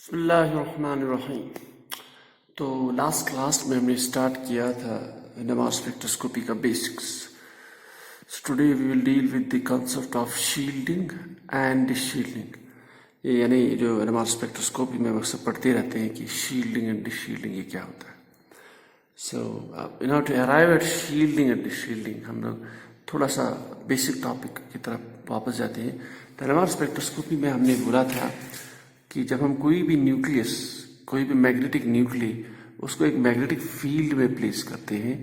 बिस्मिल्लाहिर्रहमानिर्रहीम। तो last class में हमने स्टार्ट किया था NMR स्पेक्ट्रोस्कोपी का basics. Today we will deal with the concept of shielding and deshielding. ये यानी जो NMR स्पेक्ट्रोस्कोपी में अक्सर पढ़ते रहते हैं कि शील्डिंग एंड डिशील्डिंग ये क्या होता है। So in order to arrive at shielding and deshielding हम लोग थोड़ा सा बेसिक टॉपिक की तरफ वापस जाते हैं। तो NMR स्पेक्ट्रोस्कोपी में हमने बोला था कि जब हम कोई भी न्यूक्लियस, कोई भी मैग्नेटिक न्यूक्ली उसको एक मैग्नेटिक फील्ड में प्लेस करते हैं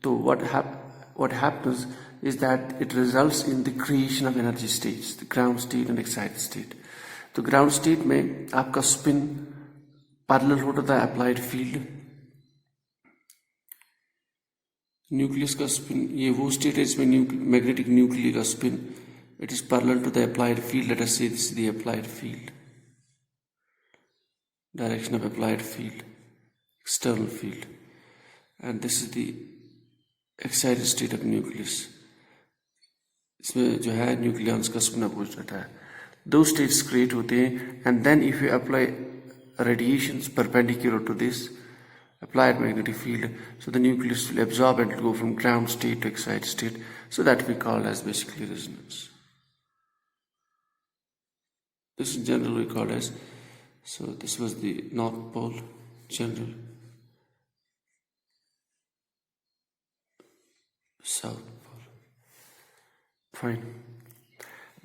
तो what happens is that it results in the creation of energy states, the ground state and excited state. तो ग्राउंड स्टेट में आपका स्पिन पैरेलल होता है अप्लाइड फील्ड, न्यूक्लियस का स्पिन, ये वो स्टेट है इसमें मैग्नेटिक न्यूक्ली का spin it is parallel to the applied field. Let us say this is the applied field, direction of applied field, external field, and this is the excited state of nucleus. इसमें जो है nucleons का spin oppose रहता है. दो states create होते हैं and then if you apply radiations perpendicular to this applied magnetic field, so the nucleus will absorb and go from ground state to excited state, so that we call as basically resonance. This in general we call as, so this was the North Pole general, South Pole. Fine.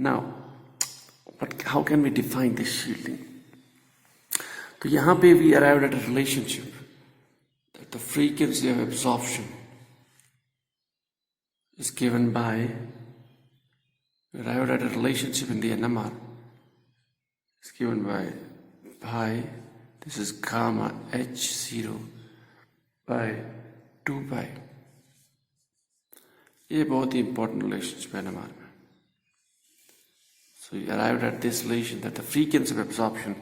Now, how can we define this shielding? तो यहाँ पे we arrived at a relationship that the frequency of absorption is given by, arrived at a relationship in the NMR is given by pi, this is gamma h0 by 2 pi. ये बहुत ही important relationship है NMR में. So you arrived at this relation that the frequency of absorption,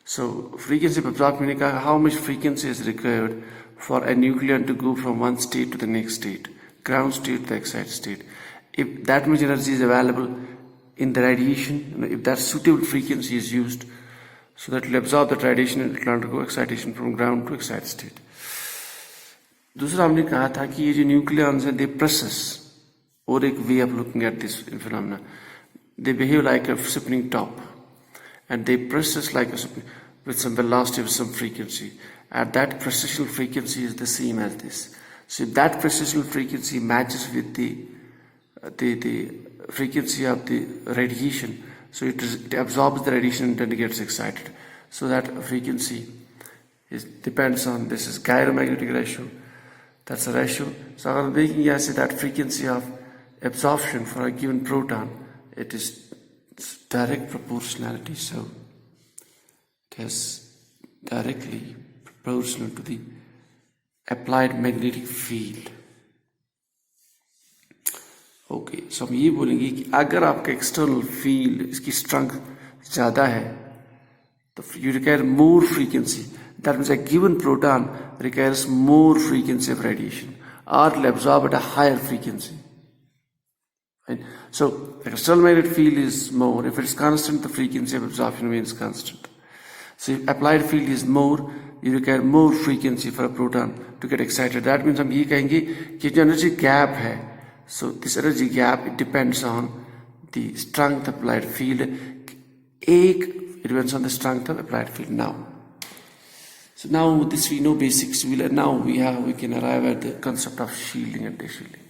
so frequency of absorption ने कहा how much frequency is required for a nucleon to go from one state to the next state, ground state to the excited state. If that much energy is available in the radiation, if that suitable frequency is used, so that it will absorb that radiation and it will undergo excitation from ground to excited state. दूसरा हमने कहा था कि ये जो nucleons हैं, they process, और एक way of looking at this phenomena, they behave like a spinning top and they process like a with some velocity, with some frequency, and that precessional frequency is the same as this. So if that precessional frequency matches with the frequency of the radiation, so it absorbs the radiation and then it gets excited. So that frequency depends on, this is gyromagnetic ratio, that's a ratio. So अगर देखेंगे यहाँ से that frequency of absorption for a given proton, it is direct proportionality, so it is directly proportional to the applied magnetic field. Okay, so हम ये बोलेंगे कि अगर आपका एक्सटर्नल फील्ड, इसकी स्ट्रेंथ ज़्यादा है तो you require more frequency. That means a given proton requires more frequency of radiation और will absorb at a higher frequency. So the external magnetic field is more. If it is constant, the frequency of absorption remains constant. So if applied field is more, you require more frequency for a proton to get excited. That means हम ये कहेंगे कि जो energy gap है, so this energy gap, it depends on the strength of applied field. It depends on the strength of applied field. So now this we know basics. Now we can arrive at the concept of shielding and deshielding.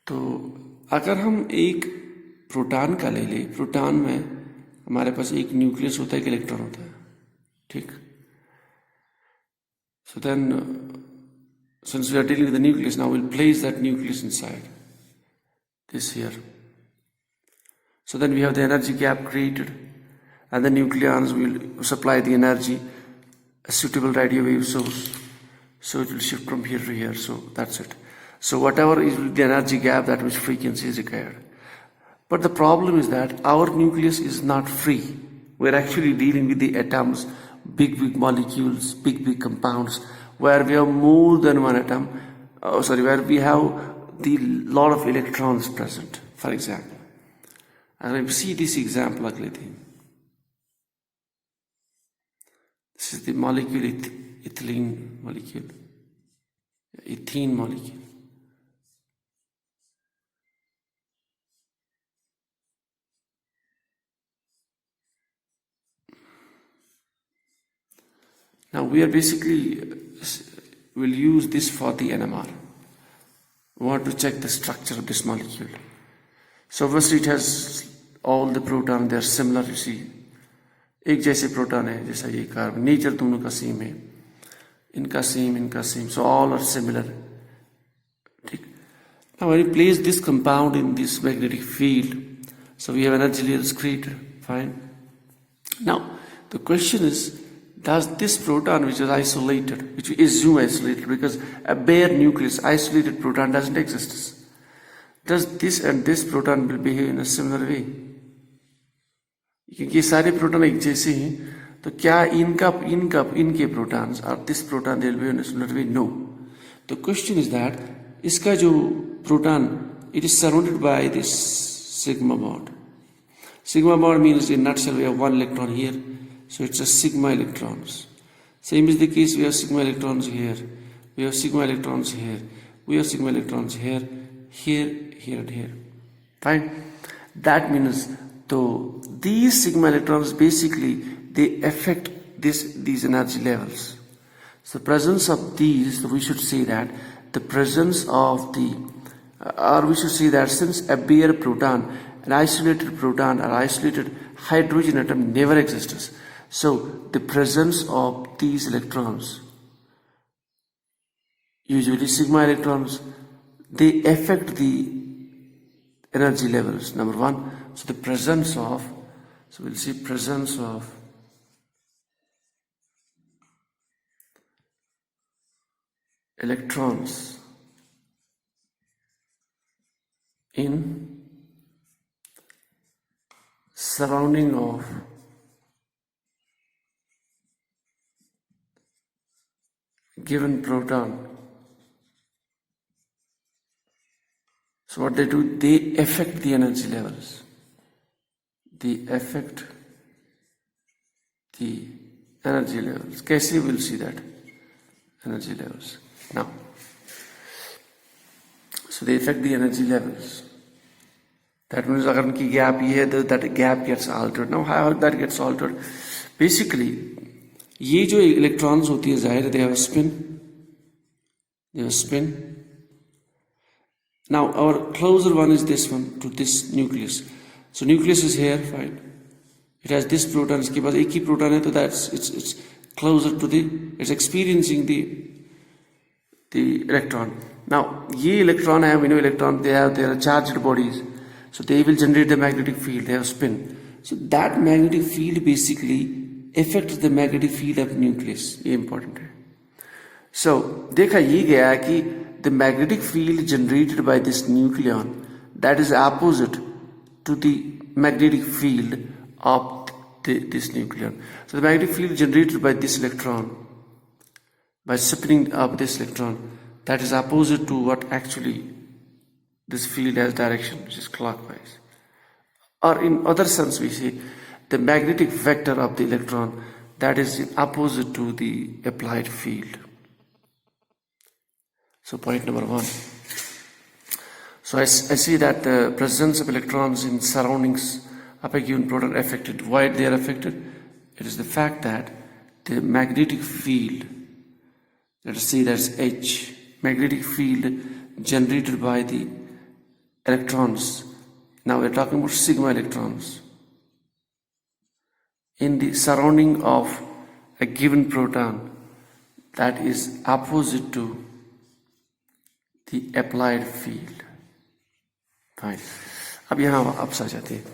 तो अगर हम एक proton का ले लें, proton में हमारे पास एक न्यूक्लियस होता है, एक इलेक्ट्रॉन होता है, ठीक. So then since we are dealing with the nucleus, now we'll place that nucleus inside this here. So then we have the energy gap created and the nucleons will supply the energy, a suitable radio wave source, so it will shift from here to here. So that's it. So whatever is the energy gap, that which frequency is required. But the problem is that our nucleus is not free. We're actually dealing with the atoms, big molecules, big compounds, where we have more than one atom, where we have the lot of electrons present, for example. And if you see this example, अगले दिन This is the molecule ethylene molecule, ethene molecule. Now we are basically will use this for the NMR. We want to check the structure of this molecule. So obviously it has all the proton, they are similar, you see. एक जैसे proton है जैसा ये carbon, nature दोनों का same है, इनका same, so all are similar. ठीक. Now when you place this compound in this magnetic field, so we have energy levels created. Fine. Now the question is, does this proton which is isolated, which we assume isolated because a bare nucleus, isolated proton doesn't exist, does this and this proton will behave in a similar way? क्योंकि सारे proton एक जैसे हैं, तो क्या इनके protons और this proton they will be in a similar way? No. The question is that इसका जो proton, it is surrounded by this sigma bond. Sigma bond means in nutshell we have one electron here, so it's a sigma electrons. Same is the case, we have sigma electrons here, we have sigma electrons here, we have sigma electrons here, here and here. Fine. That means though these sigma electrons basically they affect these energy levels. So the presence of these, we should say that the presence of the, or we should say that since a bare proton, an isolated proton or isolated hydrogen atom never exists. So the presence of these electrons, usually sigma electrons, they affect the energy levels, number one. So the presence of, so we'll see presence of electrons in surrounding of given proton. So what they do, they affect the energy levels. They affect the energy levels. कैसे we'll see that? Energy levels. Now, so they affect the energy levels. That means अगर उनकी gap ये है, that gap gets altered. Now how that gets altered? Basically, ये जो electrons होती है जाहिर, they have a spin. They have a spin. Now our closer one is this one to this nucleus. So nucleus is here, fine. It has this proton. इसके पास एक ही proton है, तो that's it's closer to the, it's experiencing the electron. Now ये electron है, we know electron, they are charged bodies. So they will generate the magnetic field, they have spin. So that magnetic field basically affects the magnetic field of nucleus. ये important है. So देखा ये गया कि the magnetic field generated by this nucleon, that is opposite to the magnetic field of this nucleon. So the magnetic field generated by this electron, by spinning up this electron, that is opposite to what actually this field has direction, which is clockwise. Or in other sense we say the magnetic vector of the electron, that is opposite to the applied field. So point number one. So I see that the presence of electrons in surroundings of a given proton affected. Why they are affected? It is the fact that the magnetic field, let us say that's H, magnetic field generated by the electrons. Now we're talking about sigma electrons in the surrounding of a given proton, that is opposite to the applied field. Fine. अब यहाँ वापस आ जाते हैं.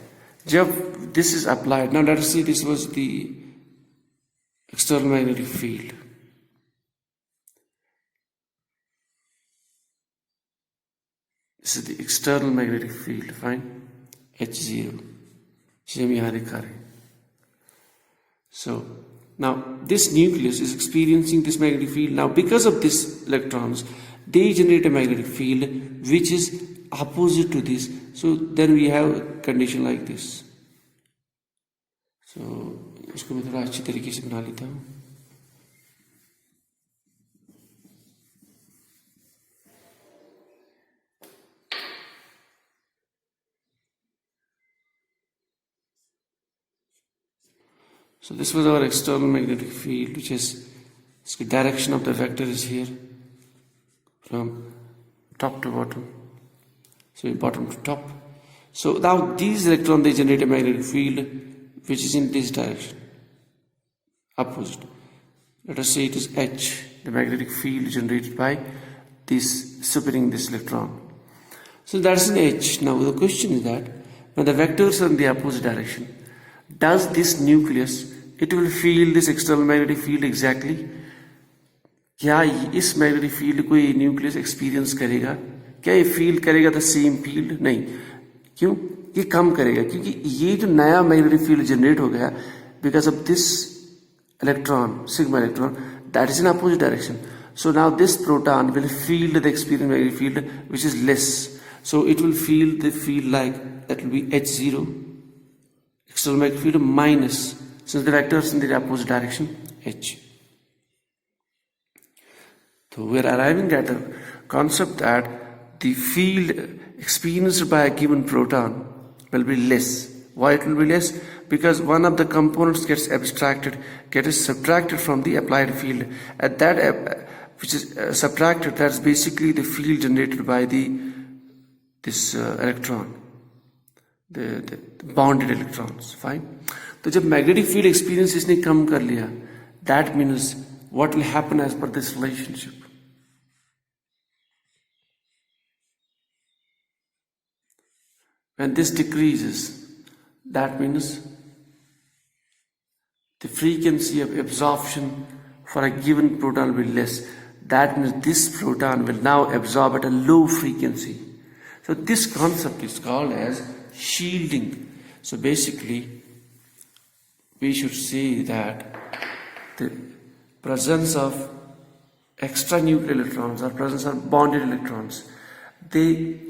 जब this is applied, now let us see this was the external magnetic field. This is the external magnetic field, fine, H0. So now this nucleus is experiencing this magnetic field. Now because of this electrons, they generate a magnetic field which is opposite to this. So then we have a condition like this. So इसको मैं थोड़ा अच्छी तरीके से बना लेता हूँ. So this was our external magnetic field, which is the direction of the vector is here from top to bottom. So bottom to top. So now these electrons, they generate a magnetic field which is in this direction, opposite. Let us say it is H, the magnetic field generated by this spinning this electron. So that's in H. Now the question is that when the vectors are in the opposite direction, does this nucleus, it will feel this external magnetic field exactly? क्या इस magnetic field को ये nucleus experience करेगा? क्या ये feel करेगा the same field? नहीं. क्यों? ये कम करेगा, क्योंकि ये जो नया मैग्नेटिक फील्ड जनरेट हो गया because of this electron, sigma electron, that is in opposite direction. So now this proton will feel the experienced magnetic field which is less. So it will feel the field like that will be H0, external magnetic field minus, since the vector is in the opposite direction, H. So we are arriving at a concept that the field experienced by a given proton will be less. Why it will be less? Because one of the components gets subtracted from the applied field. At that which is subtracted, that's basically the field generated by this electron, the bonded electrons. Fine. तो जब magnetic field experience इसने कम कर लिया, that means what will happen as per this relationship? When this decreases, that means the frequency of absorption for a given proton will be less. That means this proton will now absorb at a low frequency. So this concept is called as shielding. So basically, we should say that the presence of extranuclear electrons or presence of bonded electrons, they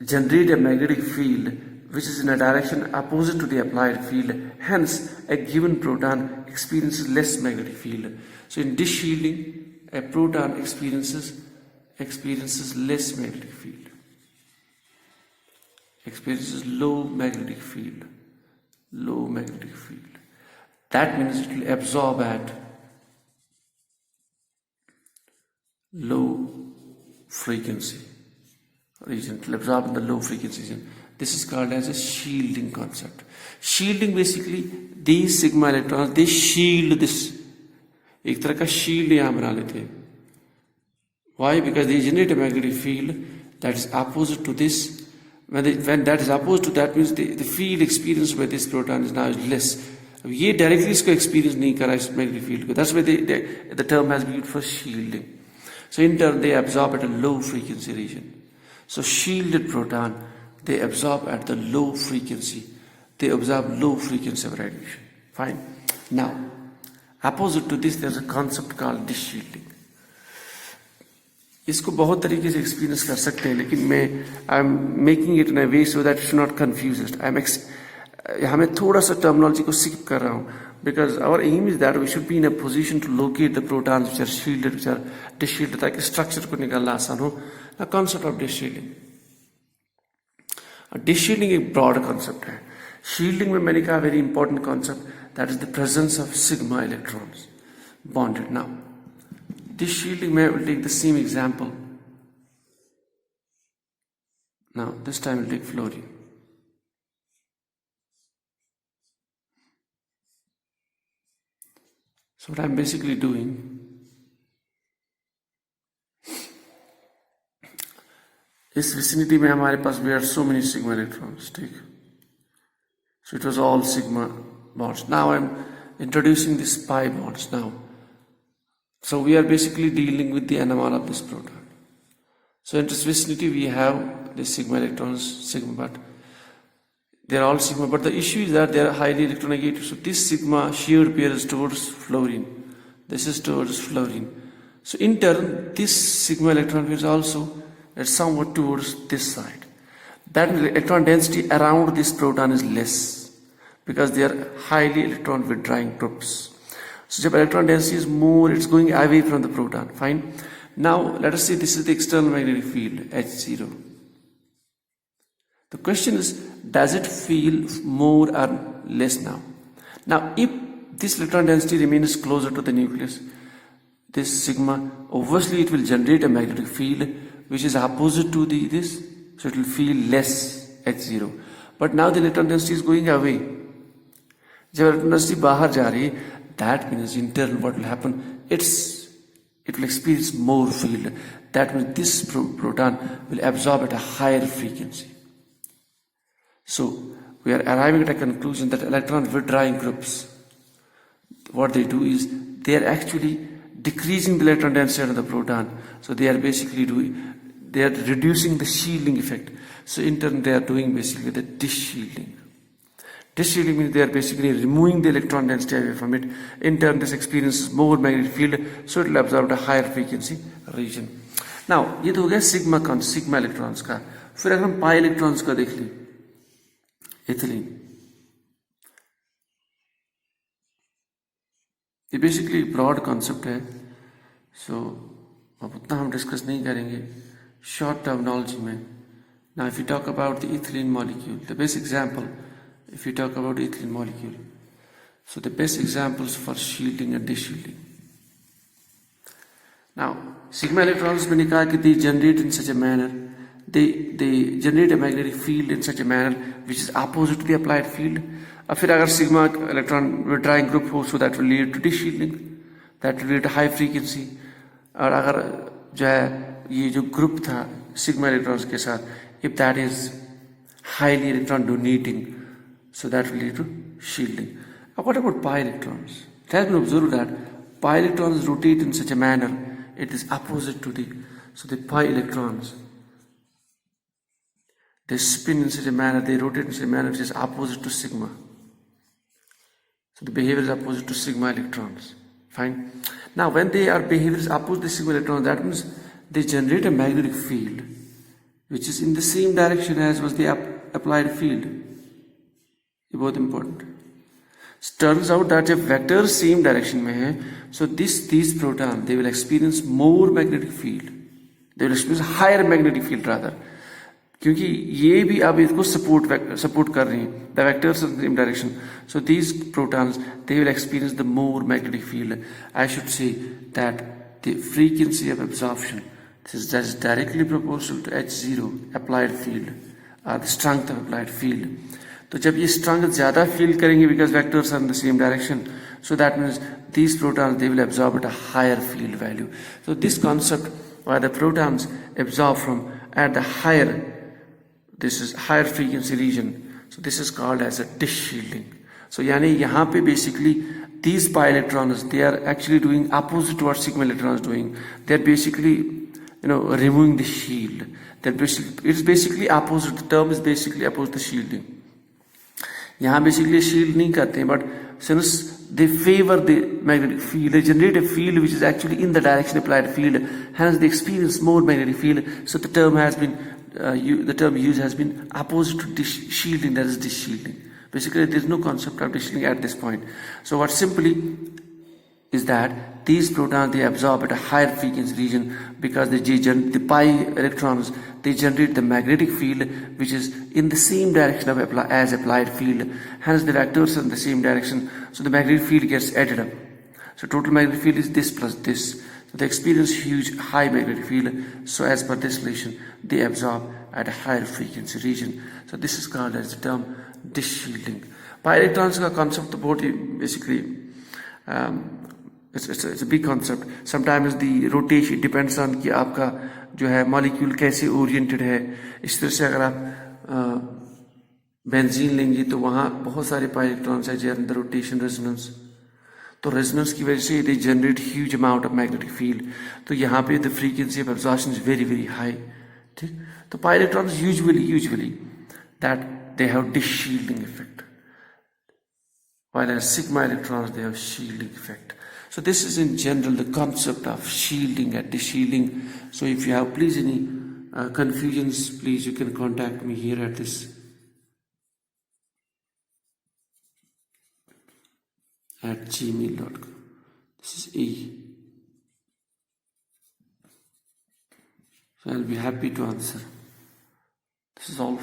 generate a magnetic field which is in a direction opposite to the applied field. Hence, a given proton experiences less magnetic field. So in this shielding, a proton experiences less magnetic field, experiences low magnetic field. That means it will absorb at low frequency region. It will absorb in the low frequency region. This is called as a shielding concept. Shielding, basically these sigma electrons, they shield this. एक तरह का shield यहाँ बना लेते हैं. Why? Because they generate a magnetic field that is opposite to this. When that is opposed to that, means the field experienced by this proton is now less. अब ये directly इसको एक्सपीरियंस नहीं करा इस मैग्नेटिक फील्ड को. That's why the term has been used for shielding. So in turn they absorb at a low frequency region. So shielded proton, they absorb at the low frequency. They absorb low frequency of radiation. Fine. Now, opposite to this, there's a concept called dishielding. इसको बहुत तरीके से experience कर सकते हैं, लेकिन मैं I am making it in a way so that should not confuse it. यहाँ मैं थोड़ा सा टर्मिनोलॉजी को स्किप कर रहा हूँ, because our aim is that we should be in a position to locate the protons which are shielded, which are deshielded, ताकि structure को निकालना आसान हो. The concept of deshielding. Deshielding एक ब्रॉड कॉन्सेप्ट है. शील्डिंग में मैंने कहा very important concept, that is the presence of sigma electrons bonded. Now, this shielding, I will take the same example. Now, this time we'll take fluorine. So what I'm basically doing, इस vicinity में हमारे पास we had so many sigma electrons. ठीक. So it was all sigma bonds. Now I'm introducing these pi bonds now. So we are basically dealing with the NMR of this proton. So in this vicinity we have the sigma electrons, sigma, but they are all sigma, but the issue is that they are highly electronegative. So this sigma sheared pair is towards fluorine. This is towards fluorine. So in turn, this sigma electron pair is also somewhat towards this side. That means electron density around this proton is less, because they are highly electron withdrawing groups. So if electron density is more, it's going away from the proton. Fine. Now let us say this is the external magnetic field, H0. The question is, does it feel more or less now? Now, if this electron density remains closer to the nucleus, this sigma, obviously it will generate a magnetic field which is opposite to this, so it will feel less H0. But now the electron density is going away. जब electron density बाहर जा रही है, that means in turn what will happen? It will experience more field. That means this proton will absorb at a higher frequency. So we are arriving at a conclusion that electron withdrawing groups, what they do is they are actually decreasing the electron density of the proton. So they are basically reducing the shielding effect. So in turn they are doing basically the dis-shielding. Dis-shielding means they are basically removing the electron density away from it. In turn this experiences more magnetic field, so it will absorb a higher frequency region. Now ये तो हो गया sigma electrons का. फिर अगर हम pi electrons का देख लें, इथिलीन, ये बेसिकली ब्रॉड कॉन्सेप्ट है, सो अब उतना हम डिस्कस नहीं करेंगे शॉर्ट टर्मिनोलॉजी में. Now if you talk about the ethylene molecule, the best example, if you talk about the ethylene molecule, so the best examples for shielding and dis-shielding. Now sigma electrons मैंने कहा कि they generate in such a manner, they generate a magnetic field in such a manner which is opposite to the applied field. अब फिर अगर sigma electron withdrawing group हो, so that will lead to dis-shielding, that will lead to high frequency. और अगर जो है ये जो ग्रुप था sigma electrons के साथ, if that is highly electron donating, so that will lead to shielding. Now what about pi electrons? It has been observed that pi electrons rotate in such a manner, it is opposite to the pi electrons, they spin in such a manner, they rotate in such a manner which is opposite to sigma. So the behavior is opposite to sigma electrons. Fine. Now when their behavior is opposite to sigma electrons, that means they generate a magnetic field which is in the same direction as was the applied field. ये बहुत important. Turns out that जब vector same direction में है, so these protons they will experience more magnetic field. They will experience higher magnetic field rather. क्योंकि ये भी अब इसको सपोर्ट कर रही हैं, the vectors in the same direction. So these protons they will experience the more magnetic field. I should say that the frequency of absorption that is directly proportional to H0 applied field or the strength of applied field. तो जब ये strength ज़्यादा feel करेंगे because vectors are in the same direction, so that means these protons they will absorb at a higher field value. So this concept where the protons absorb from at the higher, this is higher frequency region, so this is called as a dis-shielding. So यानी यहाँ पे basically these pi electrons they are actually doing opposite to what sigma electrons doing. They are basically removing the shield. It's basically opposite. The term is basically opposite to shielding. यहाँ basically shield नहीं करते हैं, but since they favor the magnetic field, they generate a field which is actually in the direction applied field, hence they experience more magnetic field. So the term has been the term used has been opposite to shielding, that is dis-shielding. Basically there is no concept of dis-shielding at this point. So what simply is that these protons they absorb at a higher frequency region because the pi electrons they generate the magnetic field which is in the same direction of as applied field, hence the vectors are in the same direction, so the magnetic field gets added up. So total magnetic field is this plus this, so they experience huge high magnetic field. So as per this relation they absorb at a higher frequency region. So this is called as the term dis-shielding. Pi electrons का concept तो बहुत ही basically it's a big concept. Sometimes the rotation depends on कि आपका जो है molecule कैसे oriented है. इस तरह से अगर आप बेंजीन लेंगे तो वहाँ बहुत सारे pi electrons हैं जो अंदर rotation resonance, तो resonance की वजह से they generate huge amount of magnetic field. तो यहाँ पे the frequency of absorption is very very high. ठीक, तो pi electrons usually that they have dis-shielding effect, while as sigma electrons they have shielding effect. So this is in general the concept of shielding and dis-shielding. So if you have please any confusions, please you can contact me here at this at gmail.com. This is E. So I'll be happy to answer. This is all.